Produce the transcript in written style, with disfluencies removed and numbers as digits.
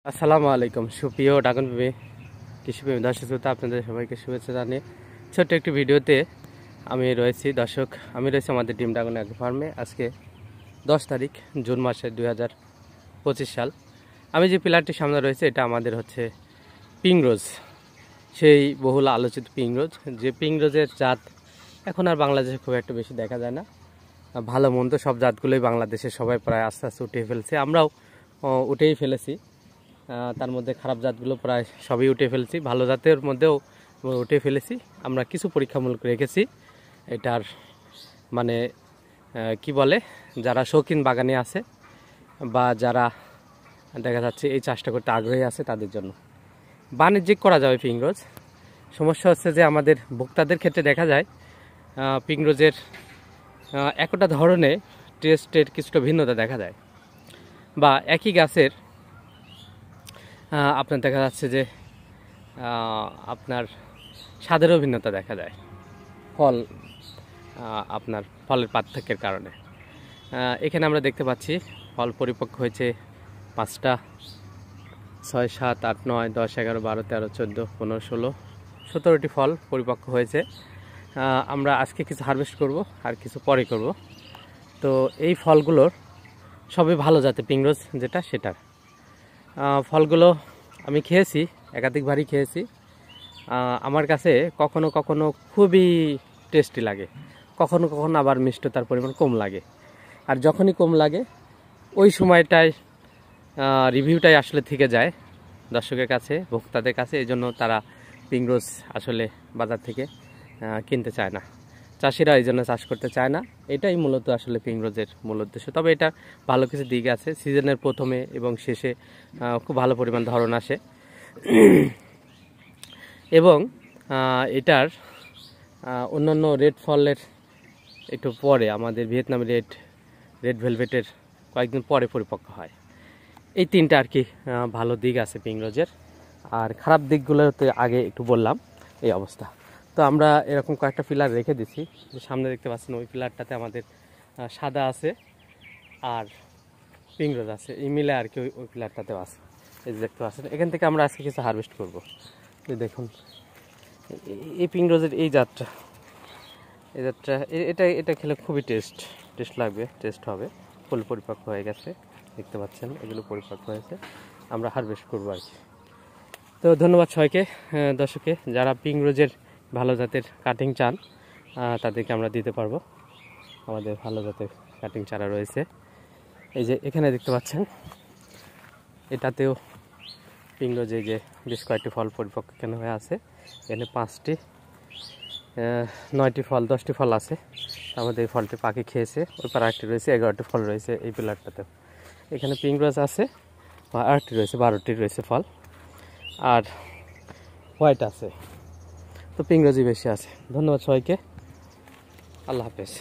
আসসালামু আলাইকুম সুপ্রিয় ড্রাগনপ্রেমী কৃষিপ্রেমী দর্শক শ্রোতা, আপনাদের সবাইকে শুভেচ্ছা জানিয়ে ছোট্ট একটি ভিডিওতে আমি রয়েছি আমাদের ডিম ড্রাগন এগ্রো ফার্মে। আজকে 10 তারিখ জুন মাসের 2025 সাল। আমি যে পিলারটি সামনে রয়েছে এটা আমাদের হচ্ছে পিঙ্ক রোজ, সেই বহুল আলোচিত পিঙ্ক রোজ। যে পিঙ্ক রোজের জাত এখন আর বাংলাদেশে খুব একটা বেশি দেখা যায় না। ভালো মন্দ সব জাতগুলোই বাংলাদেশে সবাই প্রায় আস্তে আস্তে উঠিয়ে ফেলছে, আমরাও উঠেই ফেলেছি। তার মধ্যে খারাপ জাতগুলো প্রায় সবই উঠে ফেলেছি, ভালো জাতের মধ্যেও উঠে ফেলেছি। আমরা কিছু পরীক্ষামূলক রেখেছি এটার মানে কি বলে, যারা শৌখিন বাগানে আছে বা যারা দেখা যাচ্ছে এই চাষটা করতে আগ্রহী আছে তাদের জন্য বাণিজ্যিক করা যাবে পিঙ্ক রোজ। সমস্যা হচ্ছে যে আমাদের ভোক্তাদের ক্ষেত্রে দেখা যায় পিঙ্ক রোজের একটা ধরনে টেস্টের কিছুটা ভিন্নতা দেখা যায়, বা একই গাছের আপনার দেখা যাচ্ছে যে আপনার স্বাদেরও ভিন্নতা দেখা যায় ফল, আপনার ফলের পার্থক্যের কারণে। এখানে আমরা দেখতে পাচ্ছি ফল পরিপক্ক হয়েছে 5টা, 6, 7, 8, 9, 10, 11, 12, 13, 14, 15, 16, 17টি ফল পরিপক্ক হয়েছে। আমরা আজকে কিছু হারভেস্ট করব আর কিছু পরে করব। তো এই ফলগুলোর সবই ভালো জাতের পিঙ্ক রোজ যেটা, সেটার ফলগুলো আমি খেয়েছি, একাধিকবারই খেয়েছি। আমার কাছে কখনো কখনো খুবই টেস্টি লাগে, কখনো কখনো আবার মিষ্টতার পরিমাণ কম লাগে। আর যখনই কম লাগে ওই সময়টায় রিভিউটাই আসলে থেকে যায় দর্শকের কাছে, ভোক্তাদের কাছে। এই জন্য তারা পিঙ্ক রোজ আসলে বাজার থেকে কিনতে চায় না, চাষিরা এই জন্য চাষ করতে চায় না। এটাই মূলত আসলে পিঙ্ক রোজের মূল উদ্দেশ্য। তবে এটা ভালো কিছু দিক আছে, সিজনের প্রথমে এবং শেষে খুব ভালো পরিমাণ ধরন আসে এবং এটার অন্যান্য রেড ফলের একটু পরে আমাদের ভিয়েতনামি রেড ভেলভেটের কয়েকদিন পরে পরিপক্ক হয়। এই তিনটা আর কি ভালো দিক আছে পিঙ্ক রোজের। আর খারাপ দিকগুলোতে আগে একটু বললাম, এই অবস্থা। তো আমরা এরকম কয়েকটা পিলার রেখে দিচ্ছি, যে সামনে দেখতে পাচ্ছেন ওই পিলারটাতে আমাদের সাদা আছে আর পিঙ্ক রোজ আছে, এই মিলে আর কি ওই পিলারটাতেও আছে। এই যে দেখতে পাচ্ছেন, এখান থেকে আমরা আজকে কিছু হারভেস্ট করবো। দেখুন এই পিঙ্ক রোজের এই জাতটা এটা খেলে খুবই টেস্ট লাগবে, টেস্ট হবে। ফুল পরিপক্ক হয়ে গেছে, দেখতে পাচ্ছেন এগুলো পরিপক্ক হয়েছে, আমরা হারভেস্ট করবো আর কি। তো ধন্যবাদ সবাইকে, দর্শকে যারা পিঙ্ক রোজের ভালো জাতের কাটিং চান তাদেরকে আমরা দিতে পারবো। আমাদের ভালো জাতের কাটিং চারা রয়েছে, এই যে এখানে দেখতে পাচ্ছেন এটাতেও পিঙ্ক রোজে যে বেশ কয়েকটি ফল পরিপক্ক এখানে হয়ে আছে। এখানে 5টি, 9টি ফল, 10টি ফল আছে। আমাদের এই ফলটি পাখি খেয়েছে। ওই পার আরেকটি রয়েছে, 11টি ফল রয়েছে এই পিলারটাতেও। এখানে পিঙ্ক রোজ আছে, আরেকটি রয়েছে, 12টি রয়েছে ফল, আর হোয়াইট আছে। তো পিঙ্ক রোজই বেশি আছে। ধন্যবাদ সবাইকে, আল্লাহ হাফেজ।